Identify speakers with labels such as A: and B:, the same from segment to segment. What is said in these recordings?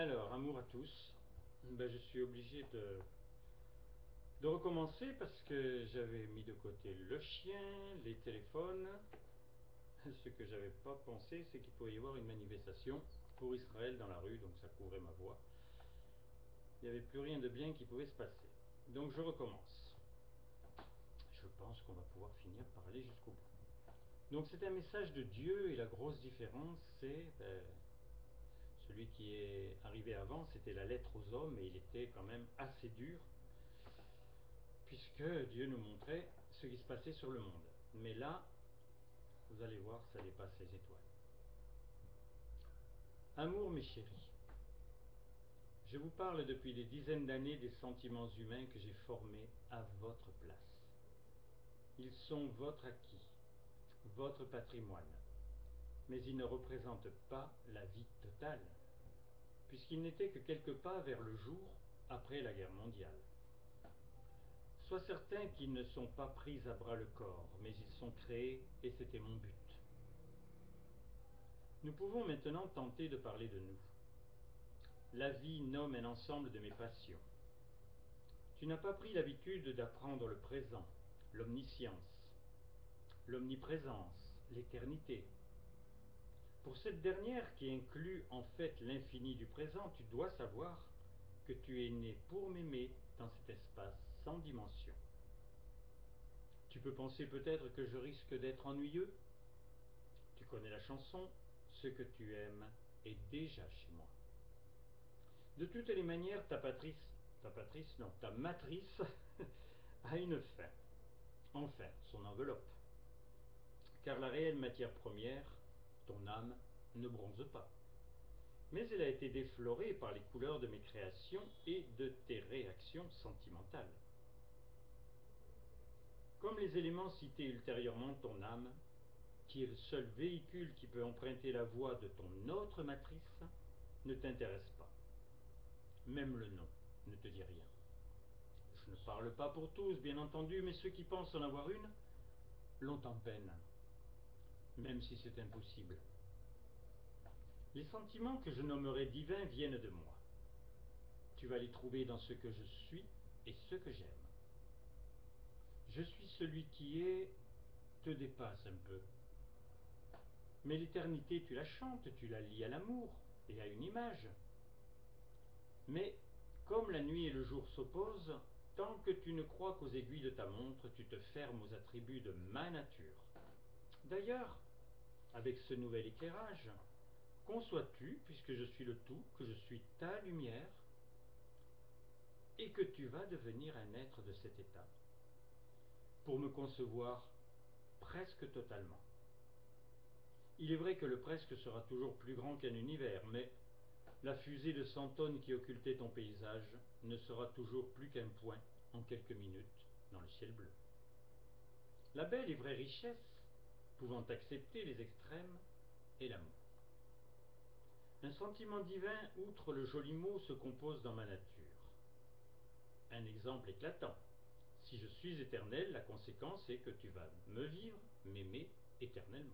A: Alors, amour à tous. Je suis obligé de recommencer parce que j'avais mis de côté le chien, les téléphones. Ce que j'avais pas pensé, c'est qu'il pouvait y avoir une manifestation pour Israël dans la rue, donc ça couvrait ma voix. Il n'y avait plus rien de bien qui pouvait se passer. Donc je recommence. Je pense qu'on va pouvoir finir par aller jusqu'au bout. Donc c'est un message de Dieu et la grosse différence, c'est... celui qui est arrivé avant, c'était la lettre aux hommes et il était quand même assez dur, puisque Dieu nous montrait ce qui se passait sur le monde. Mais là, vous allez voir, ça dépasse les étoiles. Amour, mes chéris, je vous parle depuis des dizaines d'années des sentiments humains que j'ai formés à votre place. Ils sont votre acquis, votre patrimoine, mais ils ne représentent pas la vie totale, puisqu'ils n'étaient que quelques pas vers le jour après la guerre mondiale. Sois certain qu'ils ne sont pas pris à bras le corps, mais ils sont créés et c'était mon but. Nous pouvons maintenant tenter de parler de nous. La vie nomme un ensemble de mes passions. Tu n'as pas pris l'habitude d'apprendre le présent, l'omniscience, l'omniprésence, l'éternité. Pour cette dernière qui inclut en fait l'infini du présent, tu dois savoir que tu es né pour m'aimer dans cet espace sans dimension. Tu peux penser peut-être que je risque d'être ennuyeux. Tu connais la chanson, ce que tu aimes est déjà chez moi. De toutes les manières, ta matrice a une fin, enfin son enveloppe. Car la réelle matière première, ton âme, ne bronze pas. Mais elle a été déflorée par les couleurs de mes créations et de tes réactions sentimentales. Comme les éléments cités ultérieurement, ton âme, qui est le seul véhicule qui peut emprunter la voie de ton autre matrice, ne t'intéresse pas. Même le nom ne te dit rien. Je ne parle pas pour tous, bien entendu, mais ceux qui pensent en avoir une l'ont en peine, même si c'est impossible. Les sentiments que je nommerai divins viennent de moi. Tu vas les trouver dans ce que je suis et ce que j'aime. Je suis celui qui est, te dépasse un peu. Mais l'éternité, tu la chantes, tu la lies à l'amour et à une image. Mais, comme la nuit et le jour s'opposent, tant que tu ne crois qu'aux aiguilles de ta montre, tu te fermes aux attributs de ma nature. D'ailleurs, avec ce nouvel éclairage, conçois-tu, puisque je suis le tout, que je suis ta lumière, et que tu vas devenir un être de cet état, pour me concevoir presque totalement. Il est vrai que le presque sera toujours plus grand qu'un univers, mais la fusée de 100 tonnes qui occultait ton paysage ne sera toujours plus qu'un point en quelques minutes dans le ciel bleu. La belle et vraie richesse, pouvant accepter les extrêmes, est l'amour. Un sentiment divin, outre le joli mot, se compose dans ma nature. Un exemple éclatant. Si je suis éternel, la conséquence est que tu vas me vivre, m'aimer éternellement.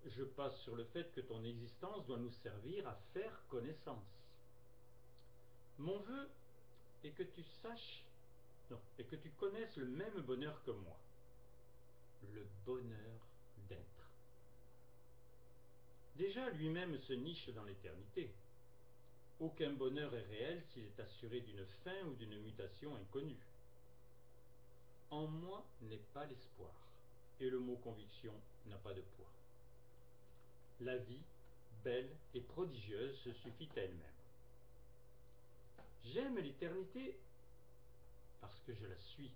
A: Je passe sur le fait que ton existence doit nous servir à faire connaissance. Mon vœu est que tu saches, et que tu connaisses le même bonheur que moi. Le bonheur d'être. Déjà, lui-même se niche dans l'éternité. Aucun bonheur est réel s'il est assuré d'une fin ou d'une mutation inconnue. En moi n'est pas l'espoir, et le mot conviction n'a pas de poids. La vie, belle et prodigieuse, se suffit à elle-même. J'aime l'éternité parce que je la suis.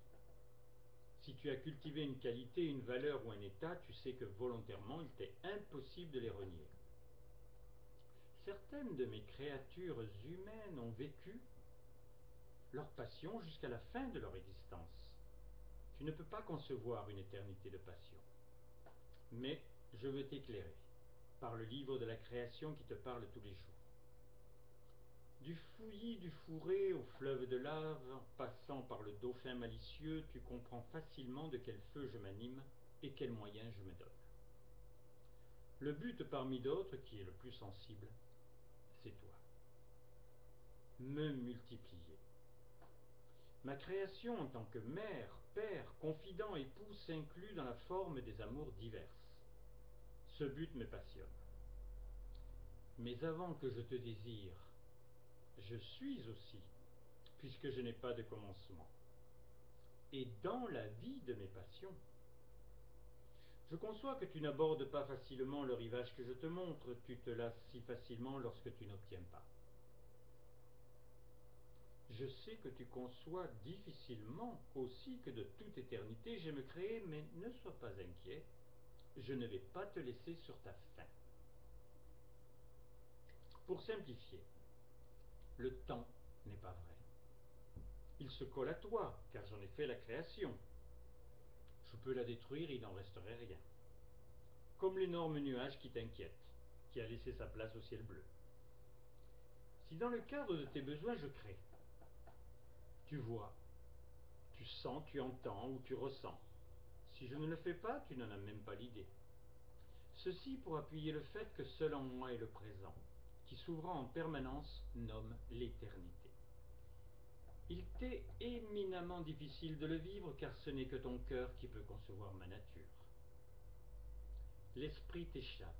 A: Si tu as cultivé une qualité, une valeur ou un état, tu sais que volontairement il t'est impossible de les renier. Certaines de mes créatures humaines ont vécu leur passion jusqu'à la fin de leur existence. Tu ne peux pas concevoir une éternité de passion. Mais je veux t'éclairer par le livre de la création qui te parle tous les jours. Du fouillis du fourré au fleuve de lave, passant par le dauphin malicieux, tu comprends facilement de quel feu je m'anime et quels moyens je me donne. Le but parmi d'autres, qui est le plus sensible, c'est toi. me multiplier. Ma création en tant que mère, père, confident, époux s'inclut dans la forme des amours diverses. Ce but me passionne. Mais avant que je te désire, je suis aussi, puisque je n'ai pas de commencement. Et dans la vie de mes passions, je conçois que tu n'abordes pas facilement le rivage que je te montre, tu te lasses si facilement lorsque tu n'obtiens pas. Je sais que tu conçois difficilement aussi que de toute éternité j'aime créer, mais ne sois pas inquiet, je ne vais pas te laisser sur ta faim. Pour simplifier, le temps n'est pas vrai. Il se colle à toi, car j'en ai fait la création. Je peux la détruire, il n'en resterait rien. Comme l'énorme nuage qui t'inquiète, qui a laissé sa place au ciel bleu. Si dans le cadre de tes besoins je crée, tu vois, tu sens, tu entends ou tu ressens. Si je ne le fais pas, tu n'en as même pas l'idée. Ceci pour appuyer le fait que seul en moi est le présent, qui s'ouvrant en permanence nomme l'éternité. Il t'est éminemment difficile de le vivre car ce n'est que ton cœur qui peut concevoir ma nature. L'esprit t'échappe,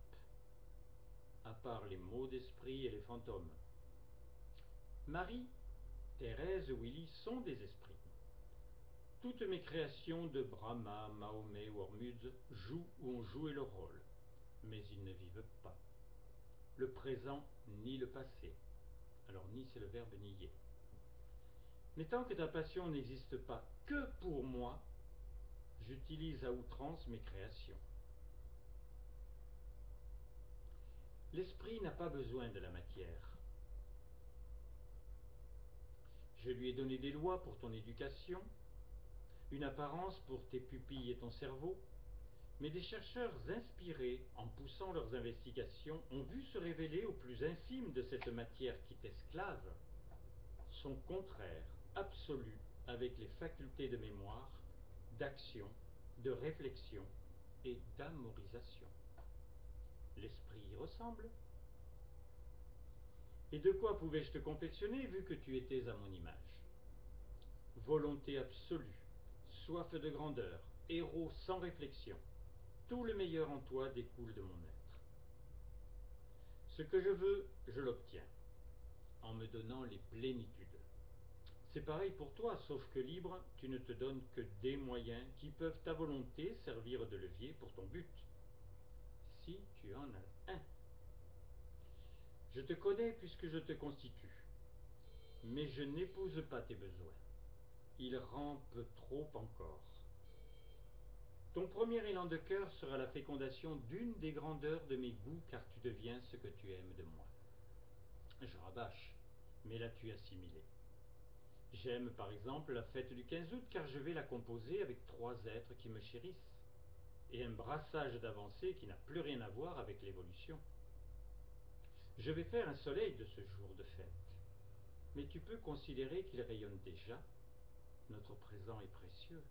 A: à part les mots d'esprit et les fantômes. Marie, Thérèse, Willy sont des esprits. Toutes mes créations de Brahma, Mahomet ou Hormuzd jouent ou ont joué leur rôle, mais ils ne vivent pas. Le présent ni le passé. Alors ni c'est le verbe nier. Mais tant que ta passion n'existe pas que pour moi, j'utilise à outrance mes créations. L'esprit n'a pas besoin de la matière. Je lui ai donné des lois pour ton éducation, une apparence pour tes pupilles et ton cerveau, mais des chercheurs inspirés, en poussant leurs investigations, ont vu se révéler au plus infime de cette matière qui t'esclave son contraire absolu avec les facultés de mémoire, d'action, de réflexion et d'amorisation. L'esprit y ressemble. Et de quoi pouvais-je te confectionner vu que tu étais à mon image? Volonté absolue, soif de grandeur, héros sans réflexion, tout le meilleur en toi découle de mon être. Ce que je veux, je l'obtiens, en me donnant les plénitudes. C'est pareil pour toi, sauf que libre, tu ne te donnes que des moyens qui peuvent à volonté servir de levier pour ton but, si tu en as un. Je te connais puisque je te constitue, mais je n'épouse pas tes besoins. Ils rampent trop encore. Ton premier élan de cœur sera la fécondation d'une des grandeurs de mes goûts, car tu deviens ce que tu aimes de moi. Je rabâche, mais l'as-tu assimilé? J'aime par exemple la fête du 15 août car je vais la composer avec 3 êtres qui me chérissent et un brassage d'avancées qui n'a plus rien à voir avec l'évolution. Je vais faire un soleil de ce jour de fête, mais tu peux considérer qu'il rayonne déjà. Notre présent est précieux.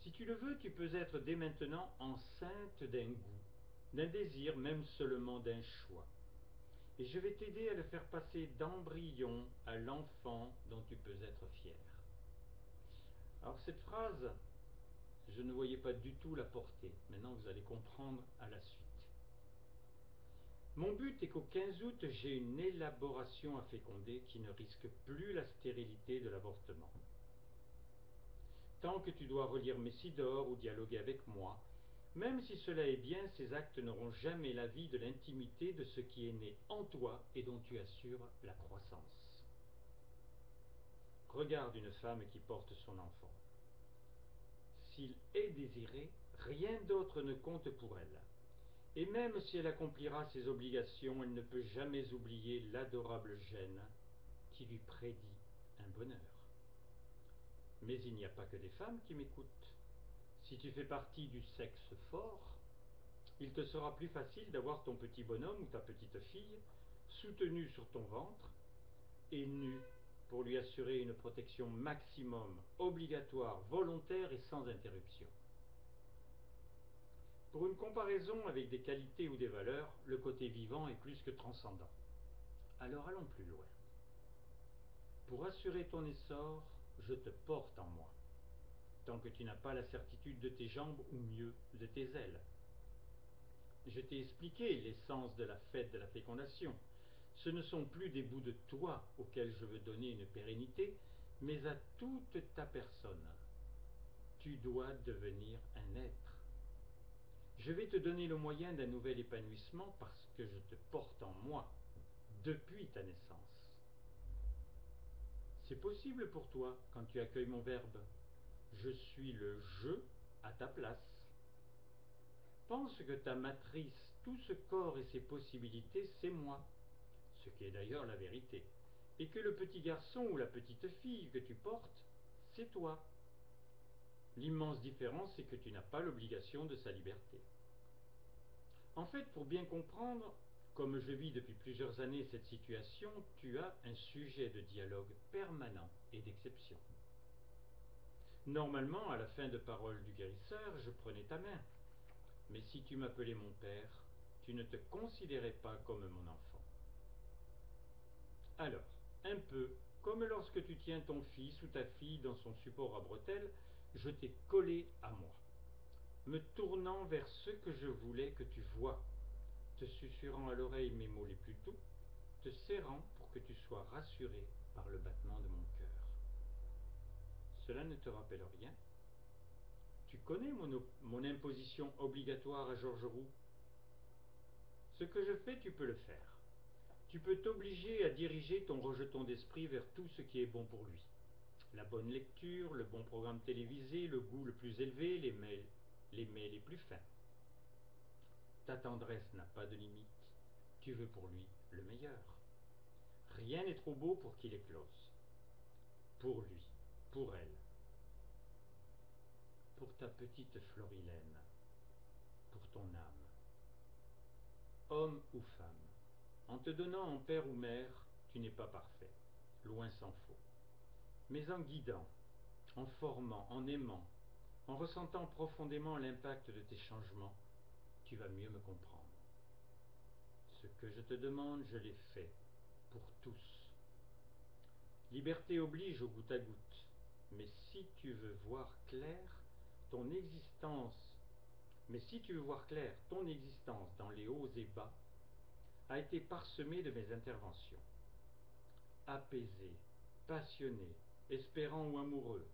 A: Si tu le veux, tu peux être dès maintenant enceinte d'un goût, d'un désir, même seulement d'un choix. Et je vais t'aider à le faire passer d'embryon à l'enfant dont tu peux être fier. Alors cette phrase, je ne voyais pas du tout la portée. Maintenant, vous allez comprendre à la suite. Mon but est qu'au 15 août, j'ai une élaboration à féconder qui ne risque plus la stérilité de l'avortement. Tant que tu dois relire Messidor ou dialoguer avec moi, même si cela est bien, ces actes n'auront jamais la vie de l'intimité de ce qui est né en toi et dont tu assures la croissance. Regarde une femme qui porte son enfant. S'il est désiré, rien d'autre ne compte pour elle. Et même si elle accomplira ses obligations, elle ne peut jamais oublier l'adorable gêne qui lui prédit un bonheur. Mais il n'y a pas que des femmes qui m'écoutent. Si tu fais partie du sexe fort, il te sera plus facile d'avoir ton petit bonhomme ou ta petite fille soutenu sur ton ventre et nu pour lui assurer une protection maximum, obligatoire, volontaire et sans interruption. Pour une comparaison avec des qualités ou des valeurs, le côté vivant est plus que transcendant. Alors allons plus loin. Pour assurer ton essor, je te porte en moi, tant que tu n'as pas la certitude de tes jambes, ou mieux, de tes ailes. Je t'ai expliqué l'essence de la fête de la fécondation. Ce ne sont plus des bouts de toi auxquels je veux donner une pérennité, mais à toute ta personne. Tu dois devenir un être. Je vais te donner le moyen d'un nouvel épanouissement parce que je te porte en moi, depuis ta naissance. C'est possible pour toi quand tu accueilles mon verbe. Je suis le je à ta place. Pense que ta matrice, tout ce corps et ses possibilités, c'est moi, ce qui est d'ailleurs la vérité, et que le petit garçon ou la petite fille que tu portes, c'est toi. L'immense différence, c'est que tu n'as pas l'obligation de sa liberté. En fait, pour bien comprendre, comme je vis depuis plusieurs années cette situation, tu as un sujet de dialogue permanent et d'exception. Normalement, à la fin de parole du guérisseur, je prenais ta main. Mais si tu m'appelais mon père, tu ne te considérais pas comme mon enfant. Alors, un peu comme lorsque tu tiens ton fils ou ta fille dans son support à bretelles, je t'ai collé à moi, me tournant vers ce que je voulais que tu vois, te susurrant à l'oreille mes mots les plus doux, te serrant pour que tu sois rassuré par le battement de mon cœur. Cela ne te rappelle rien? Tu connais mon imposition obligatoire à Georges Roux? Ce que je fais, tu peux le faire. Tu peux t'obliger à diriger ton rejeton d'esprit vers tout ce qui est bon pour lui. La bonne lecture, le bon programme télévisé, le goût le plus élevé, les mets les plus fins. Ta tendresse n'a pas de limite. Tu veux pour lui le meilleur. Rien n'est trop beau pour qu'il éclose. Pour lui, pour elle, pour ta petite Florilène, pour ton âme. Homme ou femme, en te donnant en père ou mère, tu n'es pas parfait, loin s'en faut. Mais en guidant, en formant, en aimant, en ressentant profondément l'impact de tes changements, tu vas mieux me comprendre. Ce que je te demande, je l'ai fait, pour tous. Liberté oblige au goutte à goutte, mais si tu veux voir clair, ton existence, ton existence dans les hauts et bas a été parsemée de mes interventions. Apaisé, passionné, espérant ou amoureux,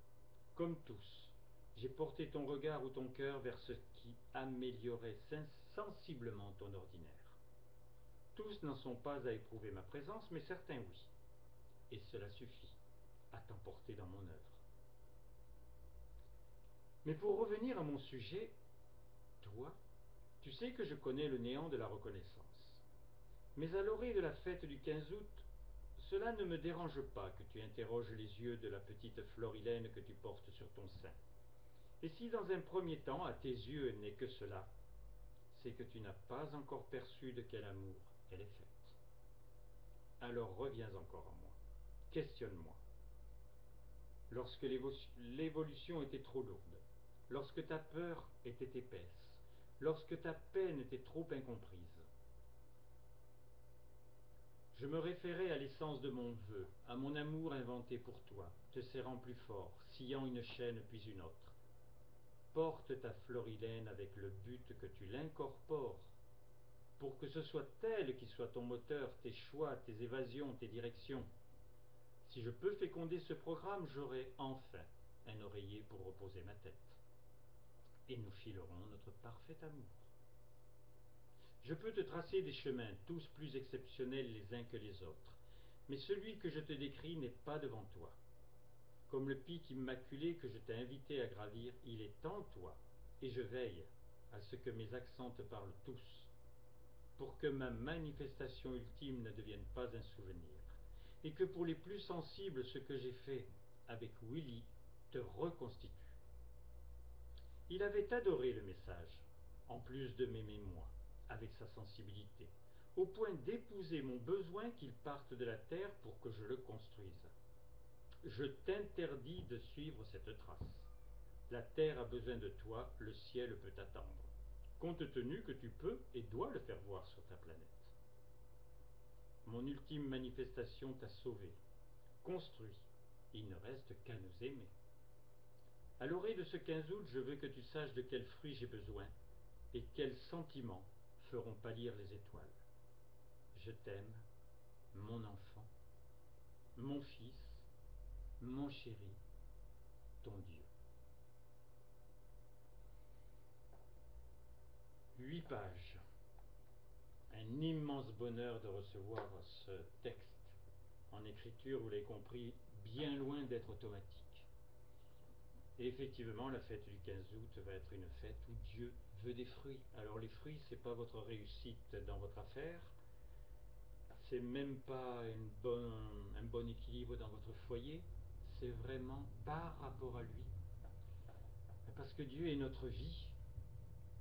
A: comme tous, j'ai porté ton regard ou ton cœur vers ce qui améliorait sensiblement ton ordinaire. Tous n'en sont pas à éprouver ma présence, mais certains oui. Et cela suffit à t'emporter dans mon œuvre. Mais pour revenir à mon sujet, toi, tu sais que je connais le néant de la reconnaissance. Mais à l'orée de la fête du 15 août, cela ne me dérange pas que tu interroges les yeux de la petite Florilène que tu portes sur ton sein. Et si dans un premier temps, à tes yeux, n'est que cela, c'est que tu n'as pas encore perçu de quel amour elle est faite. Alors reviens encore à moi. Questionne-moi. Lorsque l'évolution était trop lourde, lorsque ta peur était épaisse, lorsque ta peine était trop incomprise, je me référais à l'essence de mon vœu, à mon amour inventé pour toi, te serrant plus fort, sciant une chaîne puis une autre. Porte ta Florilène avec le but que tu l'incorpores, pour que ce soit elle qui soit ton moteur, tes choix, tes évasions, tes directions. Si je peux féconder ce programme, j'aurai enfin un oreiller pour reposer ma tête. Et nous filerons notre parfait amour. Je peux te tracer des chemins, tous plus exceptionnels les uns que les autres, mais celui que je te décris n'est pas devant toi. Comme le pic immaculé que je t'ai invité à gravir, il est en toi, et je veille à ce que mes accents te parlent tous, pour que ma manifestation ultime ne devienne pas un souvenir, et que pour les plus sensibles, ce que j'ai fait avec Willy te reconstitue. Il avait adoré le message, en plus de m'aimer moi, avec sa sensibilité, au point d'épouser mon besoin qu'il parte de la terre pour que je le construise. Je t'interdis de suivre cette trace. La terre a besoin de toi, le ciel peut attendre, compte tenu que tu peux et dois le faire voir sur ta planète. Mon ultime manifestation t'a sauvé, construit. Il ne reste qu'à nous aimer. À l'orée de ce 15 août, je veux que tu saches de quels fruits j'ai besoin et quels sentiments feront pâlir les étoiles. Je t'aime, mon enfant, mon fils, mon chéri, ton Dieu. 8 pages. Un immense bonheur de recevoir ce texte en écriture, vous l'avez compris, bien loin d'être automatique. Et effectivement, la fête du 15 août va être une fête où Dieu veut des fruits. Alors les fruits, c'est pas votre réussite dans votre affaire, c'est même pas un bon équilibre dans votre foyer, c'est vraiment par rapport à lui. Parce que Dieu est notre vie,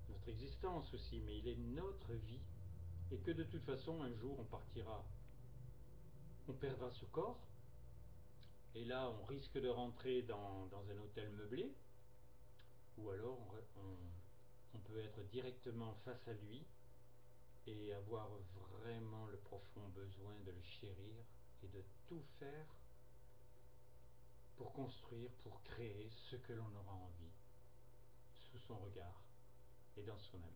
A: notre existence aussi, mais il est notre vie, et que de toute façon, un jour, on partira, on perdra ce corps, et là, on risque de rentrer dans un hôtel meublé, ou alors on peut être directement face à lui et avoir vraiment le profond besoin de le chérir et de tout faire pour construire, pour créer ce que l'on aura envie, sous son regard et dans son amour.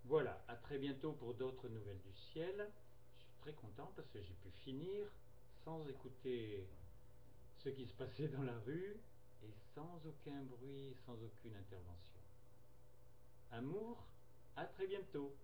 A: Voilà, à très bientôt pour d'autres nouvelles du ciel. Je suis très content parce que j'ai pu finir sans écouter ce qui se passait dans la rue et sans aucun bruit, sans aucune intervention. Amour, à très bientôt.